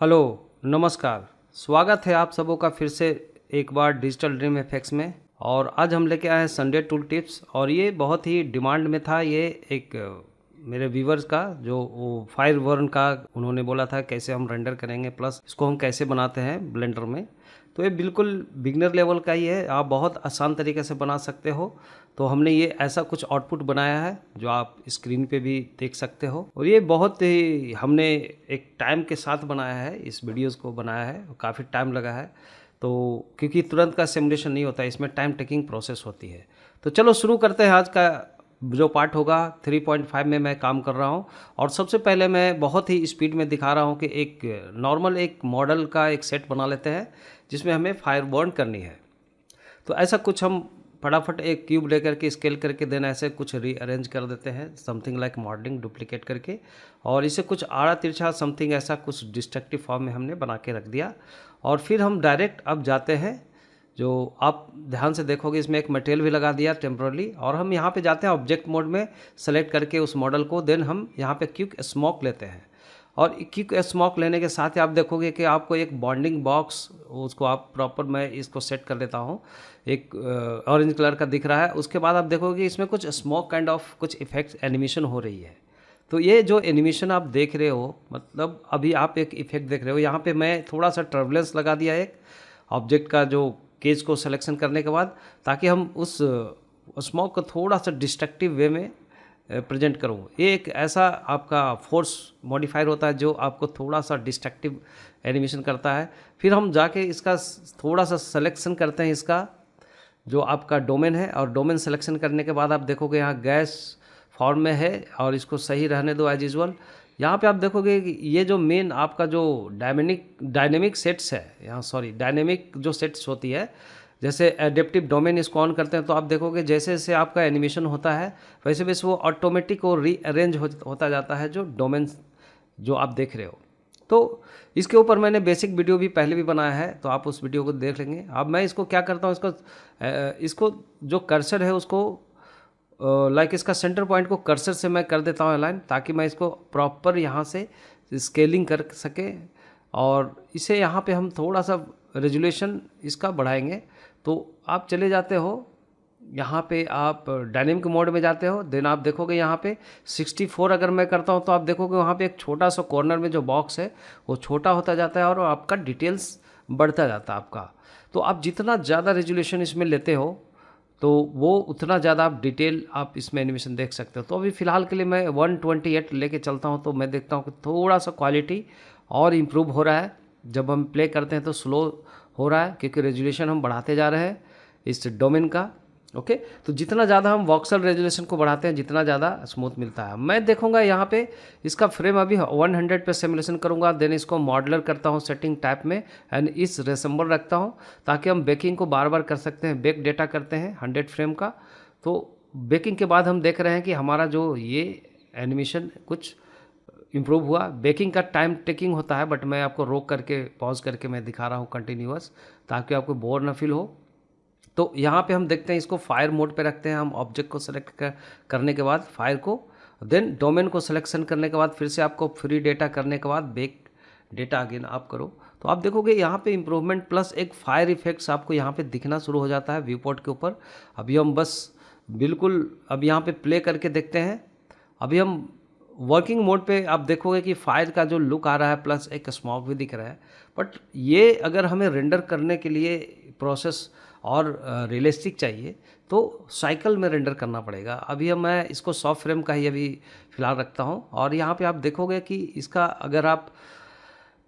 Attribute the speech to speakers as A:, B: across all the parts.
A: Hello, नमस्कार। स्वागत है आप सबों का फिर से एक बार डिजिटल ड्रीम इफेक्ट्स में। और आज हम लेके आए हैं संडे टूल टिप्स। और ये बहुत ही डिमांड में था। ये एक मेरे व्यूवर्स का जो वो फायर वर्न का उन्होंने बोला था कैसे हम रेंडर करेंगे प्लस इसको हम कैसे बनाते हैं ब्लेंडर में। तो ये बिल्कुल बिगनर लेवल का ही है, आप बहुत आसान तरीके से बना सकते हो। तो हमने ये ऐसा कुछ आउटपुट बनाया है जो आप स्क्रीन पे भी देख सकते हो। और ये बहुत ही हमने एक टाइम के साथ बनाया है, इस वीडियोस को बनाया है, काफ़ी टाइम लगा है। तो क्योंकि तुरंत का सिमुलेशन नहीं होता है, इसमें टाइम टेकिंग प्रोसेस होती है। तो चलो शुरू करते हैं। आज का जो पार्ट होगा 3.5 में मैं काम कर रहा हूँ। और सबसे पहले मैं बहुत ही स्पीड में दिखा रहा हूँ कि एक नॉर्मल एक मॉडल का एक सेट बना लेते हैं जिसमें हमें फायर बर्न करनी है। तो ऐसा कुछ हम फटाफट एक क्यूब लेकर के स्केल करके देना ऐसे कुछ रीअरेंज कर देते हैं, समथिंग लाइक मॉडलिंग डुप्लीकेट करके। और इसे कुछ आड़ा तिरछा समथिंग ऐसा कुछ डिस्ट्रक्टिव फॉर्म में हमने बना के रख दिया। और फिर हम डायरेक्ट अब जाते हैं, जो आप ध्यान से देखोगे इसमें एक मटेरियल भी लगा दिया टेम्पररी। और हम यहाँ पे जाते हैं ऑब्जेक्ट मोड में, सेलेक्ट करके उस मॉडल को। देन हम यहाँ पे क्विक स्मोक लेते हैं। और क्विक स्मोक लेने के साथ ही आप देखोगे कि आपको एक बॉन्डिंग बॉक्स, उसको आप प्रॉपर, मैं इसको सेट कर देता हूँ, एक ऑरेंज कलर का दिख रहा है। उसके बाद आप देखोगे इसमें कुछ स्मोक काइंड ऑफ कुछ इफेक्ट्स एनिमेशन हो रही है। तो ये जो एनिमेशन आप देख रहे हो, मतलब अभी आप एक इफेक्ट देख रहे हो, यहाँ पे मैं थोड़ा सा टर्बुलेंस लगा दिया एक ऑब्जेक्ट का जो केज को सिलेक्शन करने के बाद, ताकि हम उस स्मोक को थोड़ा सा डिस्ट्रक्टिव वे में प्रेजेंट करूँ। ये एक ऐसा आपका फोर्स मॉडिफायर होता है जो आपको थोड़ा सा डिस्ट्रक्टिव एनिमेशन करता है। फिर हम जाके इसका थोड़ा सा सिलेक्शन करते हैं, इसका जो आपका डोमेन है। और डोमेन सिलेक्शन करने के बाद आप देखोगे यहाँ गैस फॉर्म में है, और इसको सही रहने दो एज यूजुअल। यहाँ पे आप देखोगे कि ये जो मेन आपका जो डायनेमिक सेट्स है, यहाँ सॉरी डायनेमिक जो सेट्स होती है, जैसे एडेप्टिव डोमेन इसको ऑन करते हैं तो आप देखोगे जैसे जैसे आपका एनिमेशन होता है वैसे वैसे वो ऑटोमेटिक और रीअरेंज होता जाता है जो डोमेन जो आप देख रहे हो। तो इसके ऊपर मैंने बेसिक वीडियो भी पहले भी बनाया है, तो आप उस वीडियो को देख लेंगे। अब मैं इसको क्या करता हूँ, इसको जो कर्सर है उसको लाइक इसका सेंटर पॉइंट को कर्सर से मैं कर देता हूँ अलाइन, ताकि मैं इसको प्रॉपर यहाँ से स्केलिंग कर सके। और इसे यहाँ पे हम थोड़ा सा रेजुलेशन इसका बढ़ाएंगे। तो आप चले जाते हो यहाँ पे, आप डायनेमिक मोड में जाते हो। देन आप देखोगे यहाँ पे 64 अगर मैं करता हूँ तो आप देखोगे वहाँ पे एक छोटा सा कॉर्नर में जो बॉक्स है वो छोटा होता जाता है और आपका डिटेल्स बढ़ता जाता है आपका। तो आप जितना ज़्यादा रेजुलेशन इसमें लेते हो तो वो उतना ज़्यादा आप डिटेल आप इसमें एनिमेशन देख सकते हो। तो अभी फ़िलहाल के लिए मैं 128 लेके चलता हूँ, तो मैं देखता हूँ कि थोड़ा सा क्वालिटी और इम्प्रूव हो रहा है। जब हम प्ले करते हैं तो स्लो हो रहा है क्योंकि रेजुलेशन हम बढ़ाते जा रहे हैं इस डोमेन का। ओके, तो जितना ज़्यादा हम वॉक्सल रेजुलेशन को बढ़ाते हैं जितना ज़्यादा स्मूथ मिलता है। मैं देखूंगा यहाँ पे इसका फ्रेम अभी 100 पे सिमुलेशन करूँगा। देन इसको मॉडलर करता हूँ सेटिंग टाइप में, एंड इस रेसेंबल रखता हूँ ताकि हम बेकिंग को बार बार कर सकते हैं। बेक डेटा करते हैं 100 फ्रेम का। तो बेकिंग के बाद हम देख रहे हैं कि हमारा जो ये एनिमेशन कुछ इम्प्रूव हुआ। बेकिंग का टाइम टेकिंग होता है, बट मैं आपको रोक करके पॉज करके मैं दिखा रहा हूँ कंटिन्यूअस, ताकि आपको बोर ना फील हो। तो यहाँ पे हम देखते हैं इसको फायर मोड पे रखते हैं हम। ऑब्जेक्ट को सेलेक्ट करने के बाद फायर को, देन डोमेन को सिलेक्शन करने के बाद फिर से आपको फ्री डेटा करने के बाद बेक डेटा अगेन आप करो। तो आप देखोगे यहाँ पे इम्प्रूवमेंट प्लस एक फायर इफेक्ट्स आपको यहाँ पे दिखना शुरू हो जाता है व्यू पोर्ट के ऊपर। अभी हम बस बिल्कुल अब यहाँ पे प्ले करके देखते हैं। अभी हम वर्किंग मोड पे आप देखोगे कि फायर का जो लुक आ रहा है प्लस एक स्मोक भी दिख रहा है। बट ये अगर हमें रेंडर करने के लिए प्रोसेस और रियलिस्टिक चाहिए तो साइकिल में रेंडर करना पड़ेगा। अभी हम मैं इसको सॉफ्ट फ्रेम का ही अभी फ़िलहाल रखता हूँ। और यहाँ पे आप देखोगे कि इसका अगर आप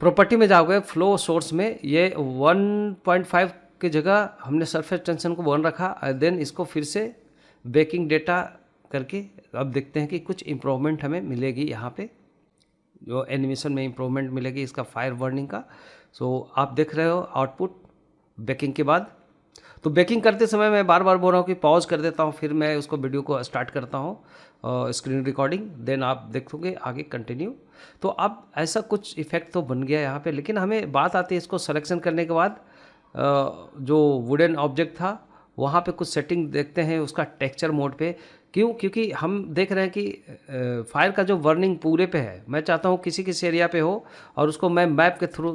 A: प्रॉपर्टी में जाओगे फ्लो सोर्स में, ये 1.5 की जगह हमने सरफेस टेंशन को 1 रखा। देन इसको फिर से बेकिंग डेटा करके अब देखते हैं कि कुछ इम्प्रूवमेंट हमें मिलेगी। यहाँ पे जो एनिमेशन में इम्प्रूवमेंट मिलेगी इसका फायर बर्निंग का। सो आप देख रहे हो आउटपुट बेकिंग के बाद। तो बेकिंग करते समय मैं बार बार बोल रहा हूँ कि पॉज कर देता हूँ, फिर मैं उसको वीडियो को स्टार्ट करता हूँ स्क्रीन रिकॉर्डिंग। देन आप देखोगे आगे कंटिन्यू। तो अब ऐसा कुछ इफेक्ट तो बन गया यहाँ पे, लेकिन हमें बात आती है इसको सिलेक्शन करने के बाद जो वुडन ऑब्जेक्ट था वहाँ पे कुछ सेटिंग देखते हैं उसका टेक्सचर मोड पे क्यों? क्योंकि हम देख रहे हैं कि फायर का जो बर्निंग पूरे पे है, मैं चाहता हूँ किसी किसी एरिया पे हो और उसको मैं मैप के थ्रू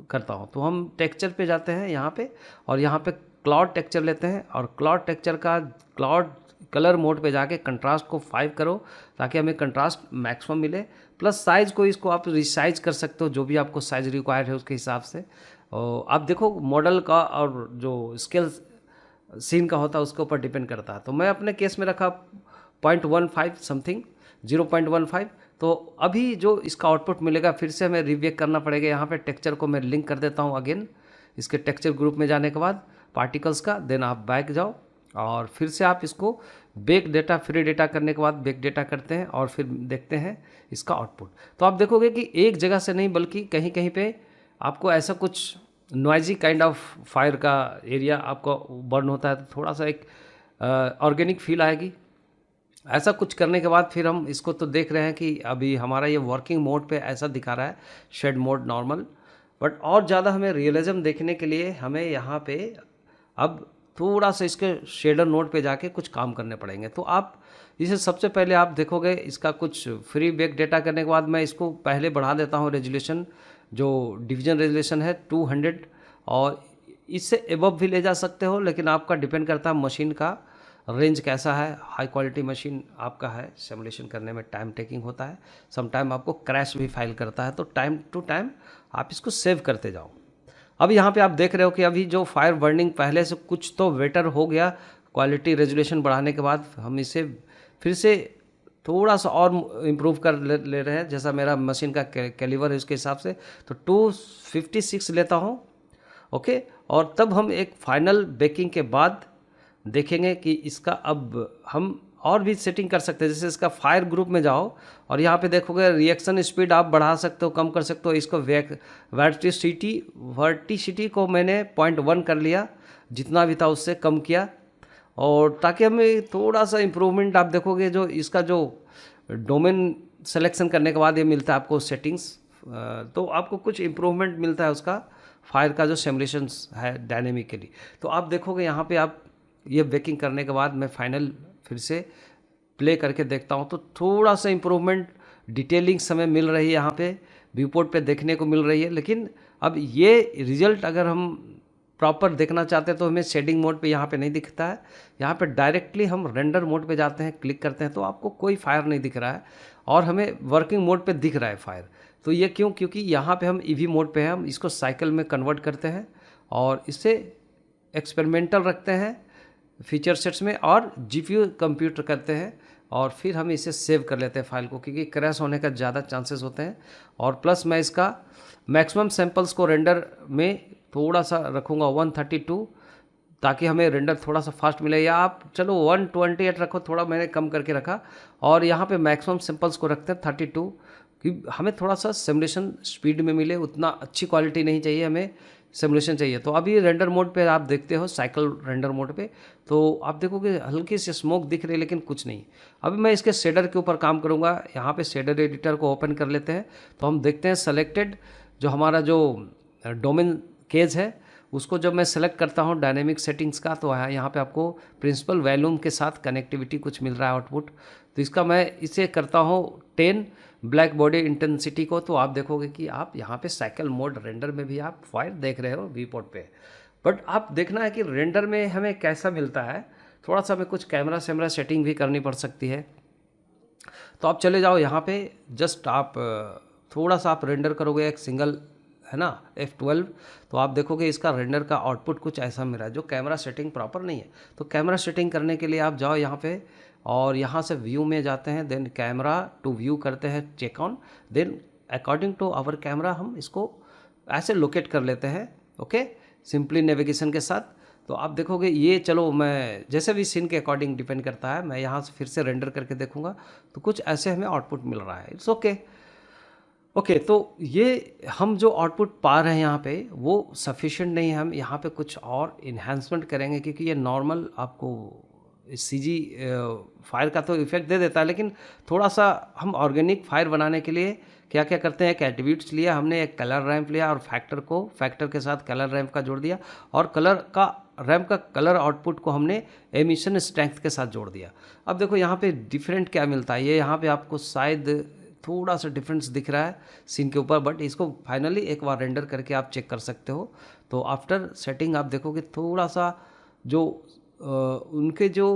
A: करता हूँ। तो हम टेक्सचर पे जाते हैं यहाँ पे, और यहाँ पे क्लाउड टेक्सचर लेते हैं, और क्लाउड टेक्सचर का क्लाउड कलर मोड पे जाके कंट्रास्ट को 5 करो ताकि हमें कंट्रास्ट मैक्सिमम मिले। प्लस साइज़ को इसको आप रिसाइज कर सकते हो, जो भी आपको साइज़ रिक्वायर है उसके हिसाब से। और आप देखो मॉडल का और जो स्केल सीन का होता है उसके ऊपर डिपेंड करता है। तो मैं अपने केस में रखा 0.15 समथिंग, 0.15। तो अभी जो इसका आउटपुट मिलेगा फिर से हमें रिवेक करना पड़ेगा। यहाँ पे टेक्सचर को मैं लिंक कर देता हूँ अगेन, इसके टेक्सचर ग्रुप में जाने के बाद पार्टिकल्स का, देन आप बैक जाओ और फिर से आप इसको बेक डेटा, फ्री डेटा करने के बाद बेक डेटा करते हैं और फिर देखते हैं इसका आउटपुट। तो आप देखोगे कि एक जगह से नहीं बल्कि कहीं कहीं पे आपको ऐसा कुछ नॉइजी काइंड ऑफ फायर का एरिया आपको बर्न होता है, तो थोड़ा सा एक ऑर्गेनिक फील आएगी। ऐसा कुछ करने के बाद फिर हम इसको तो देख रहे हैं कि अभी हमारा ये वर्किंग मोड पे ऐसा दिखा रहा है, शेड मोड नॉर्मल। बट और ज़्यादा हमें रियलिज्म देखने के लिए हमें यहाँ पे अब थोड़ा सा इसके शेडर नोड पे जाके कुछ काम करने पड़ेंगे। तो आप इसे सबसे पहले आप देखोगे इसका कुछ फ्री बेक डेटा करने के बाद मैं इसको पहले बढ़ा देता हूँ रेजुलेशन, जो डिवीजन रेजुलेशन है 200, और इससे एबव भी ले जा सकते हो, लेकिन आपका डिपेंड करता है मशीन का रेंज कैसा है। हाई क्वालिटी मशीन आपका है, सिमुलेशन करने में टाइम टेकिंग होता है, सम टाइम आपको क्रैश भी फाइल करता है, तो टाइम टू टाइम आप इसको सेव करते जाओ। अब यहाँ पे आप देख रहे हो कि अभी जो फायर बर्निंग पहले से कुछ तो बेटर हो गया, क्वालिटी रेजुलेशन बढ़ाने के बाद हम इसे फिर से थोड़ा सा और इम्प्रूव कर ले रहे हैं। जैसा मेरा मशीन का कैलिवर है उसके हिसाब से, तो 256 लेता हूँ, ओके। और तब हम एक फाइनल बेकिंग के बाद देखेंगे कि इसका अब हम और भी सेटिंग कर सकते हैं। जैसे इसका फायर ग्रुप में जाओ और यहाँ पे देखोगे रिएक्शन स्पीड आप बढ़ा सकते हो, कम कर सकते हो। इसको वर्टिसिटी को मैंने 0.1 कर लिया, जितना भी था उससे कम किया, और ताकि हमें थोड़ा सा इम्प्रूवमेंट आप देखोगे। जो इसका जो डोमेन सेलेक्शन करने के बाद ये मिलता है आपको सेटिंग्स, तो आपको कुछ इम्प्रूवमेंट मिलता है उसका फायर का जो सिमुलेशंस है डायनेमिकली। तो आप देखोगे यहाँ पे आप ये बेकिंग करने के बाद मैं फाइनल फिर से प्ले करके देखता हूँ, तो थोड़ा सा इम्प्रूवमेंट डिटेलिंग समय मिल रही है, यहाँ पे व्यू पोर्ट पे देखने को मिल रही है। लेकिन अब ये रिजल्ट अगर हम प्रॉपर देखना चाहते हैं तो हमें शेडिंग मोड पे यहाँ पे नहीं दिखता है। यहाँ पे डायरेक्टली हम रेंडर मोड पे जाते हैं, क्लिक करते हैं, तो आपको कोई फायर नहीं दिख रहा है और हमें वर्किंग मोड पे दिख रहा है फायर। तो ये क्यों? क्योंकि यहाँ पे हम ईवी मोड पे हैं, हम इसको साइकिल में कन्वर्ट करते हैं और इसे एक्सपेरिमेंटल रखते हैं फीचर सेट्स में और जीपीयू कंप्यूटर करते हैं, और फिर हम इसे सेव कर लेते हैं फाइल को, क्योंकि क्रैश होने का ज़्यादा चांसेस होते हैं। और प्लस मैं इसका मैक्सिमम सैंपल्स को रेंडर में थोड़ा सा रखूँगा 132, ताकि हमें रेंडर थोड़ा सा फास्ट मिले। या आप चलो 128 रखो, थोड़ा मैंने कम करके रखा, और यहाँ पे मैक्सिमम सैंपल्स को रखते हैं 32, कि हमें थोड़ा सा सिमुलेशन स्पीड में मिले। उतना अच्छी क्वालिटी नहीं चाहिए, हमें सिमुलेशन चाहिए। तो अभी रेंडर मोड पे आप देखते हो, साइकिल रेंडर मोड पे, तो आप देखोगे हल्की सी स्मोक दिख रही है लेकिन कुछ नहीं। अभी मैं इसके शेडर के ऊपर काम करूँगा। यहाँ पे शेडर एडिटर को ओपन कर लेते हैं, तो हम देखते हैं सेलेक्टेड जो हमारा जो डोमेन केज है उसको जब मैं सेलेक्ट करता हूँ डायनेमिक सेटिंग्स का, तो यहाँ पे आपको प्रिंसिपल वॉल्यूम के साथ कनेक्टिविटी कुछ मिल रहा है आउटपुट। तो इसका मैं इसे करता हूँ 10 ब्लैक बॉडी इंटेंसिटी को, तो आप देखोगे कि आप यहाँ पे साइकिल मोड रेंडर में भी आप फायर देख रहे हो व्यू पोर्ट पे। बट आप देखना है कि रेंडर में हमें कैसा मिलता है, थोड़ा सा हमें कुछ कैमरा सेटिंग भी करनी पड़ सकती है। तो आप चले जाओ यहाँ पे, जस्ट आप थोड़ा सा आप रेंडर करोगे, एक सिंगल है ना F12, तो आप देखोगे इसका रेंडर का आउटपुट कुछ ऐसा मिला है, जो कैमरा सेटिंग प्रॉपर नहीं है। तो कैमरा सेटिंग करने के लिए आप जाओ यहाँ पे और यहाँ से व्यू में जाते हैं, देन कैमरा टू व्यू करते हैं check on, then according to our camera हम इसको ऐसे लोकेट कर लेते हैं, ओके, सिंपली नेविगेशन के साथ। तो आप देखोगे ये, चलो मैं जैसे भी सीन के अकॉर्डिंग डिपेंड करता है, मैं यहाँ से फिर से रेंडर करके देखूँगा, तो कुछ ऐसे हमें आउटपुट मिल रहा है। It's okay. तो ये हम जो आउटपुट पा रहे हैं यहाँ पे वो सफिशिएंट नहीं है, हम यहाँ पे कुछ और इन्हांसमेंट करेंगे, क्योंकि ये नॉर्मल आपको सीजी फायर का तो इफेक्ट दे देता है, लेकिन थोड़ा सा हम ऑर्गेनिक फायर बनाने के लिए क्या क्या करते हैं, एक एट्रीब्यूट्स लिया हमने, एक कलर रैंप लिया और फैक्टर के साथ कलर रैंप का जोड़ दिया, और कलर का रैम्प का कलर आउटपुट को हमने एमिशन स्ट्रेंथ के साथ जोड़ दिया। अब देखो यहाँ पे डिफरेंट क्या मिलता है, ये यहाँ पे आपको शायद थोड़ा सा डिफरेंस दिख रहा है सीन के ऊपर, बट इसको फाइनली एक बार रेंडर करके आप चेक कर सकते हो। तो आफ्टर सेटिंग आप देखोगे थोड़ा सा जो उनके जो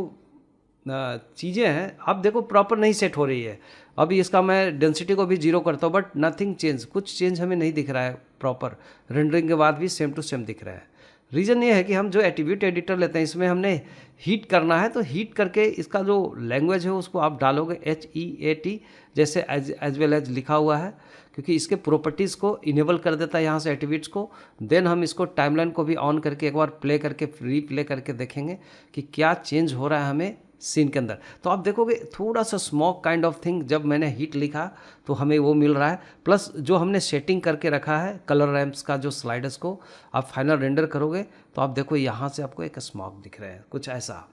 A: चीज़ें हैं आप देखो प्रॉपर नहीं सेट हो रही है। अभी इसका मैं डेंसिटी को भी जीरो करता हूँ, बट नथिंग चेंज, कुछ चेंज हमें नहीं दिख रहा है प्रॉपर, रेंडरिंग के बाद भी सेम टू सेम दिख रहा है। रीज़न ये है कि हम जो एट्रीब्यूट एडिटर लेते हैं इसमें हमने हीट करना है, तो हीट करके इसका जो लैंग्वेज है उसको आप डालोगे HEAT जैसे एज वेल एज लिखा हुआ है, क्योंकि इसके प्रॉपर्टीज़ को इनेबल कर देता है यहाँ से एट्रीब्यूट्स को। देन हम इसको टाइमलाइन को भी ऑन करके एक बार प्ले करके रीप्ले करके देखेंगे कि क्या चेंज हो रहा है हमें सीन के अंदर। तो आप देखोगे थोड़ा सा स्मोक काइंड ऑफ थिंग, जब मैंने हीट लिखा तो हमें वो मिल रहा है, प्लस जो हमने सेटिंग करके रखा है कलर रैम्प्स का जो स्लाइडर्स को आप फाइनल रेंडर करोगे तो आप देखो यहाँ से आपको एक स्मोक दिख रहा है कुछ ऐसा।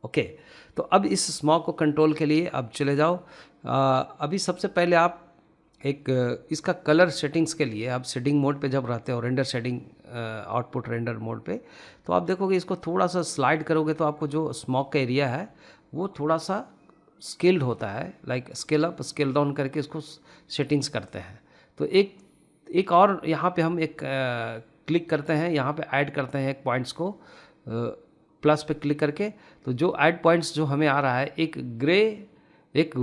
A: ओके, तो अब इस स्मोक को कंट्रोल के लिए अब चले जाओ। अभी सबसे पहले आप एक इसका कलर सेटिंग्स के लिए आप शेडिंग मोड पे जब रहते हो, render shading output render mode पे, तो आप देखोगे इसको थोड़ा सा स्लाइड करोगे तो आपको जो स्मोक का एरिया है वो थोड़ा सा स्केल्ड होता है, like scale up scale down करके इसको सेटिंग्स करते हैं। तो एक और यहाँ पे हम एक क्लिक करते हैं, यहाँ पे ऐड करते हैं एक पॉइंट्स को प्लस पे क्लिक करके, तो जो ऐड पॉइंट्स जो हमें आ रहा है एक ग्रे एक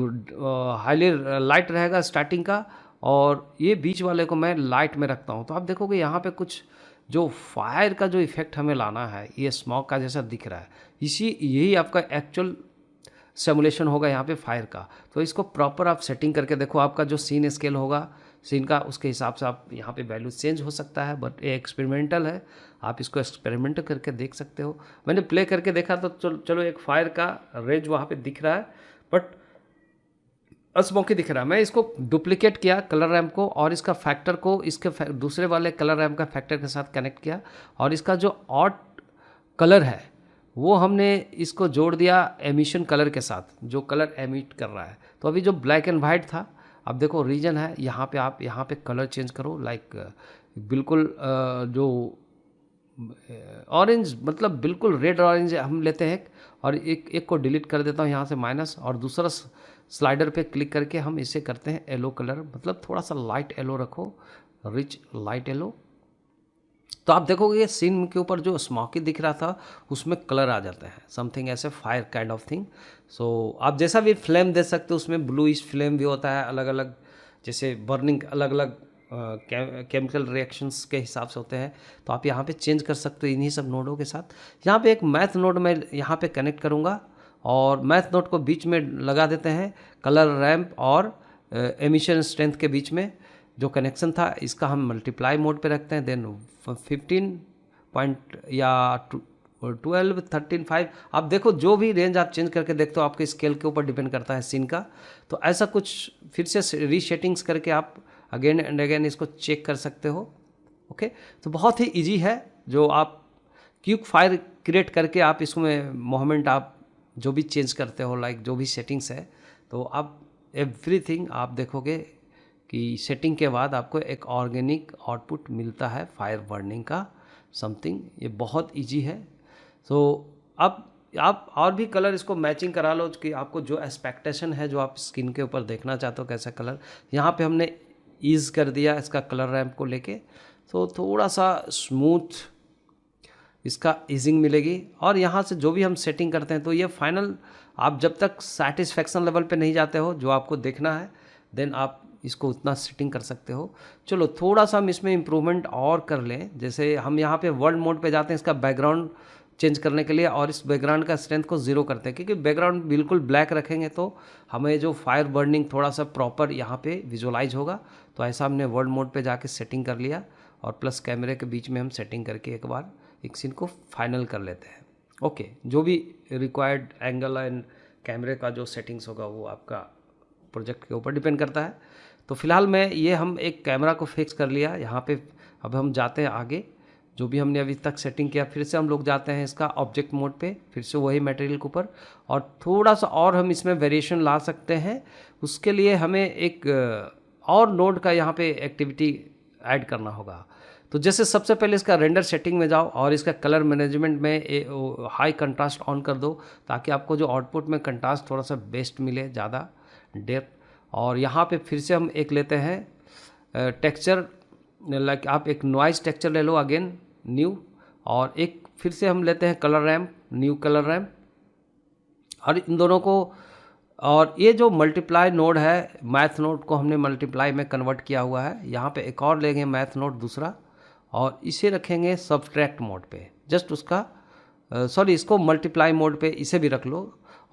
A: हाईली लाइट रहेगा स्टार्टिंग का, और ये बीच वाले को मैं लाइट में रखता हूँ। तो आप देखोगे यहाँ पे कुछ जो फायर का जो इफेक्ट हमें लाना है ये स्मोक का जैसा दिख रहा है, यही आपका एक्चुअल सिमुलेशन होगा यहाँ पे फायर का। तो इसको प्रॉपर आप सेटिंग करके देखो, आपका जो सीन स्केल होगा सीन का उसके हिसाब से आप यहाँ पे वैल्यू चेंज हो सकता है, बट ये एक्सपेरिमेंटल है, आप इसको एक्सपेरिमेंट करके देख सकते हो। मैंने प्ले करके देखा तो चलो एक फायर का रेंज वहाँ पे दिख रहा है, बट स्मोकी दिख रहा है। मैं इसको डुप्लीकेट किया कलर रैम्प को और इसका फैक्टर को इसके दूसरे वाले कलर रैम्प का फैक्टर के साथ कनेक्ट किया, और इसका जो ऑड कलर है वो हमने इसको जोड़ दिया एमिशन कलर के साथ, जो कलर एमिट कर रहा है। तो अभी जो ब्लैक एंड वाइट था, अब देखो रीजन है यहाँ पे, आप यहाँ पे कलर चेंज करो, लाइक बिल्कुल जो ऑरेंज, मतलब बिल्कुल रेड ऑरेंज हम लेते हैं, और एक को डिलीट कर देता हूँ यहाँ से माइनस, और दूसरा स्लाइडर पे क्लिक करके हम इसे करते हैं येलो कलर, मतलब थोड़ा सा लाइट येलो रखो, रिच लाइट येलो। तो आप देखोगे सीन के ऊपर जो स्मोकी दिख रहा था उसमें कलर आ जाता है, समथिंग ऐसे फायर काइंड ऑफ थिंग। सो आप जैसा भी फ्लेम दे सकते हो, उसमें ब्लूइश फ्लेम भी होता है, अलग अलग जैसे बर्निंग अलग अलग केमिकल रिएक्शंस के हिसाब से होते हैं। तो आप यहाँ पे चेंज कर सकते हो इन्हीं सब नोडों के साथ। यहाँ पे एक मैथ नोड मैं यहाँ पे कनेक्ट करूँगा, और मैथ नोड को बीच में लगा देते हैं कलर रैम्प और एमिशन स्ट्रेंथ के बीच में जो कनेक्शन था, इसका हम मल्टीप्लाई मोड पे रखते हैं। देन 15 पॉइंट या 12, 13, 5, आप देखो जो भी रेंज आप चेंज करके देखते हो, आपके स्केल के ऊपर डिपेंड करता है सीन का। तो ऐसा कुछ फिर से रीसेटिंग्स करके आप अगेन एंड अगेन इसको चेक कर सकते हो। ओके, तो बहुत ही इजी है, जो आप क्विक फायर क्रिएट करके आप इसमें मोमेंट आप जो भी चेंज करते हो, लाइक जो भी सेटिंग्स है, तो आप एवरीथिंग आप देखोगे कि सेटिंग के बाद आपको एक ऑर्गेनिक आउटपुट मिलता है फायर बर्निंग का समथिंग। ये बहुत इजी है। तो अब आप और भी कलर इसको मैचिंग करा लो कि आपको जो एक्सपेक्टेशन है, जो आप स्किन के ऊपर देखना चाहते हो कैसा कलर। यहाँ पे हमने ईज़ कर दिया इसका कलर रैम्प को लेके, तो थोड़ा सा स्मूथ इसका ईजिंग मिलेगी। और यहाँ से जो भी हम सेटिंग करते हैं, तो ये फाइनल आप जब तक सेटिस्फैक्शन लेवल पे नहीं जाते हो जो आपको देखना है, देन आप इसको उतना सेटिंग कर सकते हो। चलो थोड़ा सा हम इसमें इम्प्रूवमेंट और कर लें। जैसे हम यहाँ पे वर्ल्ड मोड पे जाते हैं इसका बैकग्राउंड चेंज करने के लिए, और इस बैकग्राउंड का स्ट्रेंथ को 0 करते हैं, क्योंकि बैकग्राउंड बिल्कुल ब्लैक रखेंगे तो हमें जो फायर बर्निंग थोड़ा सा प्रॉपर यहाँ पे विजुअलाइज होगा। तो ऐसा हमने वर्ल्ड मोड पे जाके सेटिंग कर लिया, और प्लस कैमरे के बीच में हम सेटिंग करके एक बार एक सीन को फाइनल कर लेते हैं। ओके, जो भी रिक्वायर्ड एंगल एंड कैमरे का जो सेटिंग्स होगा वो आपका प्रोजेक्ट के ऊपर डिपेंड करता है। तो फिलहाल मैं ये हम एक कैमरा को फिक्स कर लिया यहाँ पे। अब हम जाते हैं आगे, जो भी हमने अभी तक सेटिंग किया, फिर से हम लोग जाते हैं इसका ऑब्जेक्ट मोड पे, फिर से वही मटेरियल के ऊपर, और थोड़ा सा और हम इसमें वेरिएशन ला सकते हैं। उसके लिए हमें एक और नोड का यहाँ पे एक्टिविटी ऐड करना होगा। तो जैसे सबसे पहले इसका रेंडर सेटिंग में जाओ और इसका कलर मैनेजमेंट में हाई कंट्रास्ट ऑन कर दो, ताकि आपको जो आउटपुट में कंट्रास्ट थोड़ा सा बेस्ट मिले, ज़्यादा डेप्थ। और यहाँ पे फिर से हम एक लेते हैं टेक्सचर, लाइक आप एक नॉइज़ टेक्सचर ले लो अगेन न्यू, और एक फिर से हम लेते हैं colour ramp, new colour ramp, और इन दोनों को, और ये जो मल्टीप्लाई नोड है, मैथ नोड को हमने मल्टीप्लाई में कन्वर्ट किया हुआ है। यहाँ पे एक और लेंगे मैथ नोड दूसरा, और इसे रखेंगे सब्सट्रैक्ट मोड पे, जस्ट उसका सॉरी इसको मल्टीप्लाई मोड पे इसे भी रख लो,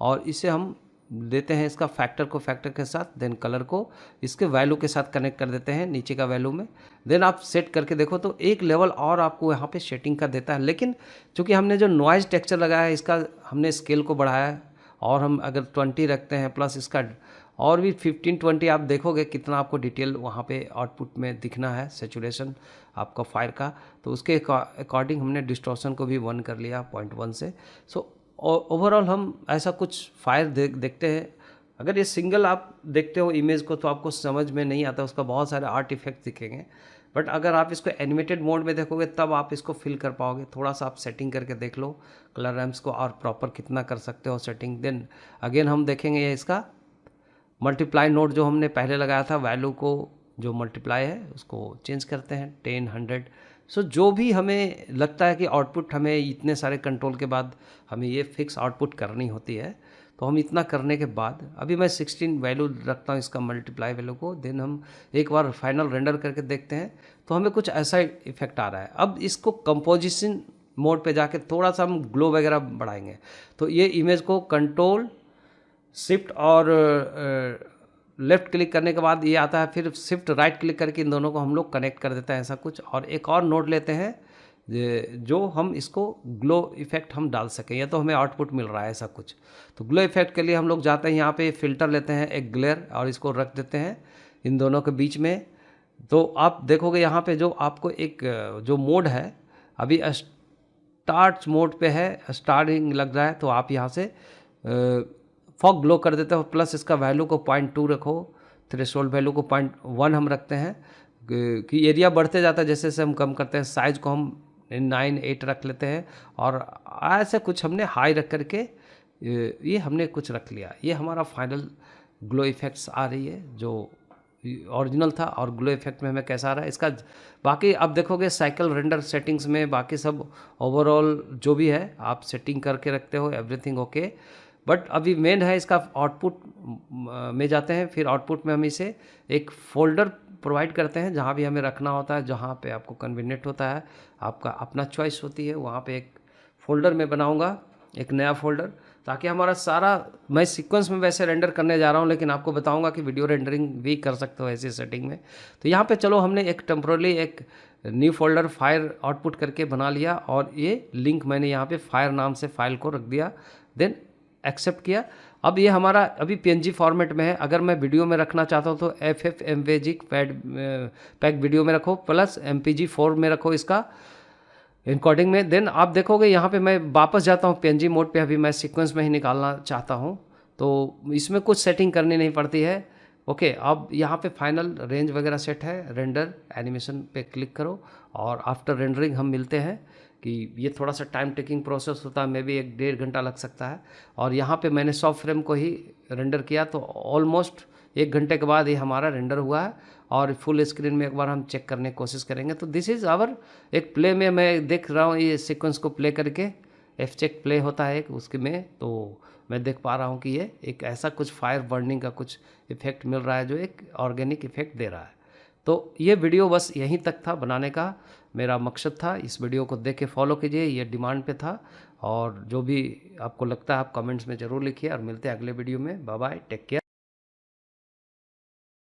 A: और इसे हम देते हैं इसका फैक्टर को फैक्टर के साथ, देन कलर को इसके वैल्यू के साथ कनेक्ट कर देते हैं नीचे का वैल्यू में। देन आप सेट करके देखो तो एक लेवल और आपको यहाँ पे सेटिंग का देता है। लेकिन चूँकि हमने जो नॉइज़ टेक्सचर लगाया है, इसका हमने स्केल को बढ़ाया है, और हम अगर 20 रखते हैं प्लस इसका और भी 15-20, आप देखोगे कितना आपको डिटेल वहाँ पे आउटपुट में दिखना है, सेचुरेशन आपका फायर का। तो उसके अकॉर्डिंग हमने डिस्टॉर्शन को भी 1 कर लिया 0.1 से। सो ओवरऑल हम ऐसा कुछ फायर देखते हैं। अगर ये सिंगल आप देखते हो इमेज को तो आपको समझ में नहीं आता, उसका बहुत सारे आर्ट इफेक्ट दिखेंगे, बट अगर आप इसको एनिमेटेड मोड में देखोगे तब आप इसको फील कर पाओगे। थोड़ा सा आप सेटिंग करके देख लो कलर रैम्प्स को, और प्रॉपर कितना कर सकते हो सेटिंग। देन अगेन हम देखेंगे ये इसका मल्टीप्लाई नोड जो हमने पहले लगाया था, वैल्यू को जो मल्टीप्लाई है उसको चेंज करते हैं 10, 100। सो जो भी हमें लगता है कि आउटपुट हमें इतने सारे कंट्रोल के बाद हमें ये फिक्स आउटपुट करनी होती है, तो हम इतना करने के बाद अभी मैं 16 वैल्यू रखता हूँ इसका मल्टीप्लाई वैल्यू को। देन हम एक बार फाइनल रेंडर करके देखते हैं तो हमें कुछ ऐसा इफेक्ट आ रहा है। अब इसको कंपोजिशन मोड पे जाके थोड़ा सा हम ग्लो वगैरह बढ़ाएंगे, तो ये इमेज को कंट्रोल शिफ्ट और लेफ़्ट क्लिक करने के बाद ये आता है, फिर शिफ्ट राइट क्लिक करके इन दोनों को हम लोग कनेक्ट कर देते हैं ऐसा कुछ। और एक और नोड लेते हैं जो हम इसको ग्लो इफेक्ट हम डाल सकें, या तो हमें आउटपुट मिल रहा है ऐसा कुछ। तो ग्लो इफेक्ट के लिए हम लोग जाते हैं यहाँ पे फिल्टर लेते हैं एक ग्लेयर, और इसको रख देते हैं इन दोनों के बीच में। तो आप देखोगे यहाँ पे जो आपको एक जो मोड है अभी स्टार्ट मोड पे है, स्टार्टिंग लग रहा है, तो आप यहाँ से फॉग ग्लो कर देते हो, प्लस इसका वैल्यू को 0.2 रखो, थ्रेशोल्ड वैल्यू को 0.1 हम रखते हैं कि एरिया बढ़ते जाता है जैसे जैसे हम कम करते हैं। साइज़ को हम 9, 8 रख लेते हैं, और ऐसे कुछ हमने हाई रख करके ये हमने कुछ रख लिया। ये हमारा फाइनल ग्लो इफेक्ट्स आ रही है जो ओरिजिनल था, और ग्लो इफेक्ट में हमें कैसा आ रहा है इसका। बाकी आप देखोगे साइकिल रेंडर सेटिंग्स में बाकी सब ओवरऑल जो भी है आप सेटिंग करके रखते हो, एवरीथिंग ओके। बट अभी मेन है इसका आउटपुट में जाते हैं। फिर आउटपुट में हम इसे एक फोल्डर प्रोवाइड करते हैं जहाँ भी हमें रखना होता है, जहाँ पे आपको कन्वीनियंट होता है, आपका अपना चॉइस होती है। वहाँ पे एक फ़ोल्डर में बनाऊँगा, एक नया फ़ोल्डर, ताकि हमारा सारा, मैं सीक्वेंस में वैसे रेंडर करने जा रहा हूँ, लेकिन आपको बताऊँगा कि वीडियो रेंडरिंग भी कर सकते हो ऐसी सेटिंग में। तो यहाँ पे चलो हमने एक टेम्पररी एक न्यू फोल्डर फायर आउटपुट करके बना लिया, और ये लिंक मैंने यहाँ पे फायर नाम से फाइल को रख दिया, देन एक्सेप्ट किया। अब ये हमारा अभी PNG फॉर्मेट में है। अगर मैं वीडियो में रखना चाहता हूँ तो FFmpeg पैक वीडियो में रखो, प्लस MPG4 में रखो इसका इनकोडिंग में। देन आप देखोगे यहाँ पे मैं वापस जाता हूँ PNG मोड पे, अभी मैं सीक्वेंस में ही निकालना चाहता हूँ, तो इसमें कुछ सेटिंग करनी नहीं पड़ती है। ओके, अब यहाँ पे फाइनल रेंज वगैरह सेट है, रेंडर एनिमेशन पे क्लिक करो, और आफ्टर रेंडरिंग हम मिलते हैं कि ये थोड़ा सा टाइम टेकिंग प्रोसेस होता है, मे भी 1-1.5 घंटा लग सकता है। और यहाँ पे मैंने 100 फ्रेम को ही रेंडर किया, तो ऑलमोस्ट 1 घंटे के बाद ये हमारा रेंडर हुआ है। और फुल स्क्रीन में एक बार हम चेक करने की कोशिश करेंगे। तो दिस इज़ आवर एक प्ले में मैं देख रहा हूँ, ये सीक्वेंस को प्ले करके F-चेक प्ले होता है एक उसके में, तो मैं देख पा रहा हूँ कि ये एक ऐसा कुछ फायर बर्निंग का कुछ इफेक्ट मिल रहा है जो एक ऑर्गेनिक इफेक्ट दे रहा है। तो ये वीडियो बस यहीं तक था बनाने का मेरा मकसद था। इस वीडियो को देख के फॉलो कीजिए, ये डिमांड पे था। और जो भी आपको लगता है आप कमेंट्स में ज़रूर लिखिए, और मिलते हैं अगले वीडियो में। Bye bye, take care.